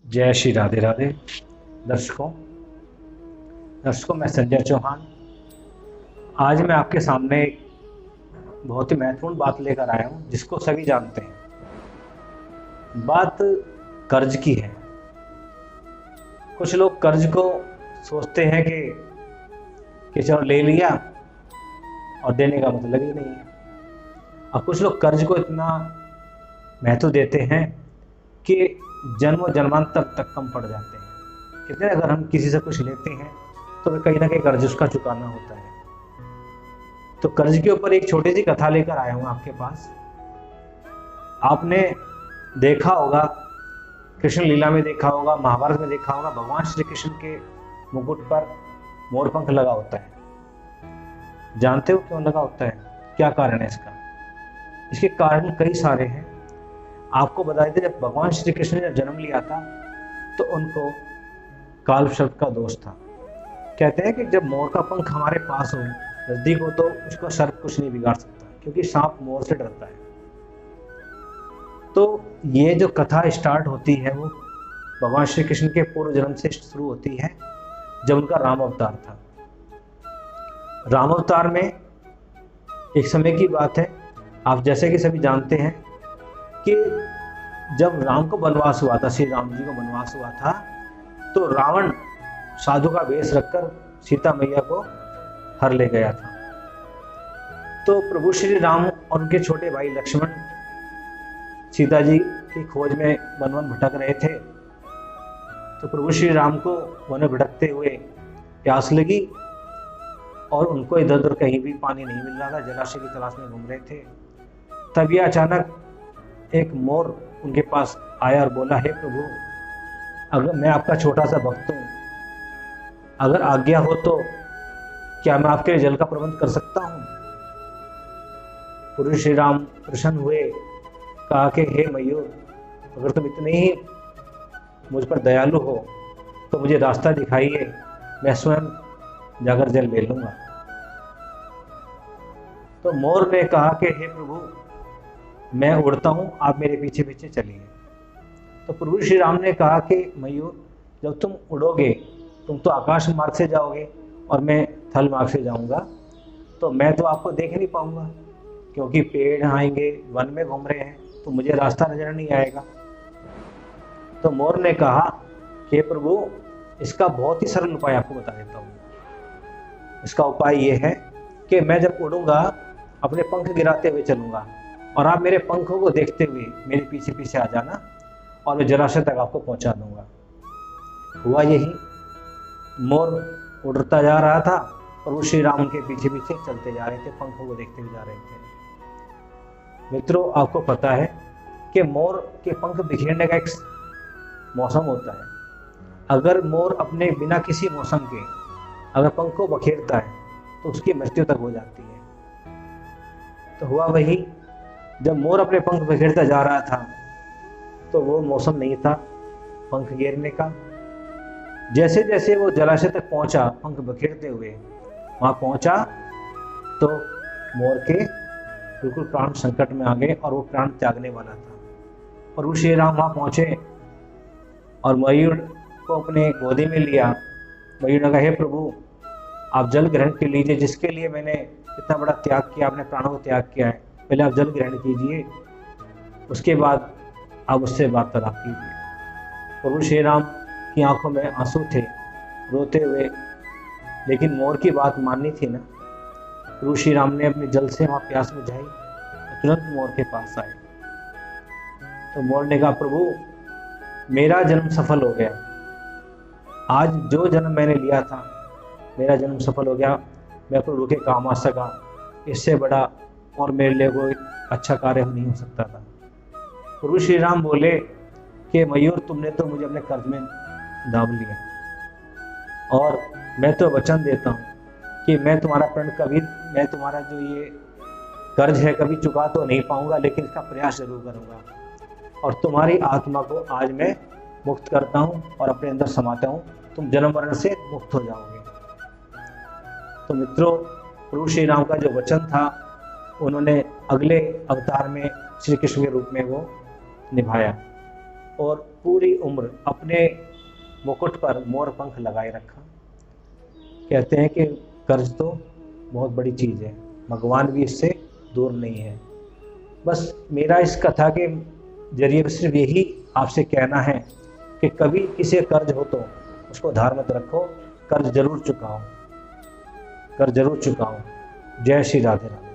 जय श्री राधे राधे। दर्शकों दर्शकों मैं संजय चौहान आज मैं आपके सामने एक बहुत ही महत्वपूर्ण बात लेकर आया हूँ जिसको सभी जानते हैं। बात कर्ज की है। कुछ लोग कर्ज को सोचते हैं कि चलो ले लिया और देने का मतलब ही नहीं है। और कुछ लोग कर्ज को इतना महत्व देते हैं कि जन्म जन्मांतर तक कम पड़ जाते हैं। कहते हैं अगर हम किसी से कुछ लेते हैं तो फिर कहीं ना कहीं कर्ज उसका चुकाना होता है। तो कर्ज के ऊपर एक छोटी सी कथा लेकर आया हूं आपके पास। आपने देखा होगा, कृष्ण लीला में देखा होगा, महाभारत में देखा होगा, भगवान श्री कृष्ण के मुकुट पर मोर पंख लगा होता है। जानते हो क्यों लगा होता है? क्या कारण है इसका? इसके कारण कई सारे हैं। आपको बताया था जब भगवान श्री कृष्ण ने जब जन्म लिया था तो उनको कालसर्प का दोष था। कहते हैं कि जब मोर का पंख हमारे पास हो, नजदीक हो, तो उसको सर्प कुछ नहीं बिगाड़ सकता क्योंकि सांप मोर से डरता है। तो ये जो कथा स्टार्ट होती है वो भगवान श्री कृष्ण के पूर्व जन्म से शुरू होती है जब उनका राम अवतार था। राम अवतार में एक समय की बात है, आप जैसे कि सभी जानते हैं कि जब राम को वनवास हुआ था, श्री राम जी को वनवास हुआ था, तो रावण साधु का वेश रखकर सीता मैया को हर ले गया था। तो प्रभु श्री राम और उनके छोटे भाई लक्ष्मण सीता जी की खोज में वन वन भटक रहे थे। तो प्रभु श्री राम को वन में भटकते हुए प्यास लगी और उनको इधर उधर कहीं भी पानी नहीं मिल रहा था, जलाशय की तलाश में घूम रहे थे। तभी अचानक एक मोर उनके पास आया और बोला, हे प्रभु, अगर मैं आपका छोटा सा भक्त हूं, अगर आज्ञा हो तो क्या मैं आपके लिए जल का प्रबंध कर सकता हूं? प्रभु श्री राम प्रसन्न हुए, कहा कि हे मयूर, अगर तुम इतने ही मुझ पर दयालु हो तो मुझे रास्ता दिखाइए, मैं स्वयं जाकर जल ले लूंगा। तो मोर ने कहा कि हे प्रभु, मैं उड़ता हूं, आप मेरे पीछे पीछे चलिए। तो प्रभु श्री राम ने कहा कि मयूर, जब तुम उड़ोगे तुम तो आकाश मार्ग से जाओगे और मैं थल मार्ग से जाऊंगा, तो मैं तो आपको देख नहीं पाऊंगा क्योंकि पेड़ आएंगे, वन में घूम रहे हैं, तो मुझे रास्ता नजर नहीं आएगा। तो मोर ने कहा कि प्रभु, इसका बहुत ही सरल उपाय आपको बता देता हूँ। इसका उपाय ये है कि मैं जब उड़ूंगा अपने पंख गिराते हुए चलूंगा और आप मेरे पंखों को देखते हुए मेरे पीछे पीछे आ जाना और मैं जलाशय तक आपको पहुंचा दूंगा। हुआ यही, मोर उड़ता जा रहा था और वो श्री राम के पीछे पीछे चलते जा रहे थे, पंखों को देखते हुए जा रहे थे। मित्रों, आपको पता है कि मोर के पंख बिखेरने का एक मौसम होता है। अगर मोर अपने बिना किसी मौसम के अगर पंख को बखेरता है तो उसकी मृत्यु तक हो जाती है। तो हुआ वही, जब मोर अपने पंख बिखेरता जा रहा था तो वो मौसम नहीं था पंख गिरने का। जैसे जैसे वो जलाशय तक पहुंचा पंख बिखेरते हुए, वहां पहुंचा तो मोर के बिल्कुल प्राण संकट में आ गए और वो प्राण त्यागने वाला था। और वो श्री राम वहां पहुंचे और मयूर को अपने गोदी में लिया। मयूर ने कहा, हे प्रभु, आप जल ग्रहण कर लीजिए, जिसके लिए मैंने इतना बड़ा त्याग किया, अपने प्राणों को त्याग किया है, पहले आप जल ग्रहण कीजिए, उसके बाद आप उससे वार्तालाप कीजिए। प्रभु श्री राम की आंखों में आंसू थे, रोते हुए, लेकिन मोर की बात माननी थी ना। प्रभु श्री राम ने अपने जल से वहां प्यास बुझाई और तुरंत मोर के पास आए। तो मोर ने कहा, प्रभु, मेरा जन्म सफल हो गया, आज जो जन्म मैंने लिया था मेरा जन्म सफल हो गया, मैं प्रभु के काम आ सका, इससे बड़ा और मेरे लिए कोई अच्छा कार्य नहीं हो सकता था। प्रभु श्री राम बोले कि मयूर, तुमने तो मुझे अपने कर्ज में दाब लिया और मैं तो वचन देता हूँ कि मैं तुम्हारा प्रण कभी, मैं तुम्हारा जो ये कर्ज है कभी चुका तो नहीं पाऊंगा, लेकिन इसका प्रयास जरूर करूंगा और तुम्हारी आत्मा को आज मैं मुक्त करता हूँ और अपने अंदर समाता हूँ, तुम जन्म मरण से मुक्त हो जाओगे। तो मित्रों, प्रभु श्री राम का जो वचन था उन्होंने अगले अवतार में श्री कृष्ण के रूप में वो निभाया। और पूरी उम्र अपने मुकुट पर मोर पंख लगाए रखा। कहते हैं कि कर्ज तो बहुत बड़ी चीज़ है, भगवान भी इससे दूर नहीं है। बस मेरा इस कथा के जरिए सिर्फ यही आपसे कहना है कि कभी किसी कर्ज हो तो उसको धार मत रखो, कर्ज जरूर चुकाओ, कर्ज जरूर चुकाओ। जय श्री राधे राधे।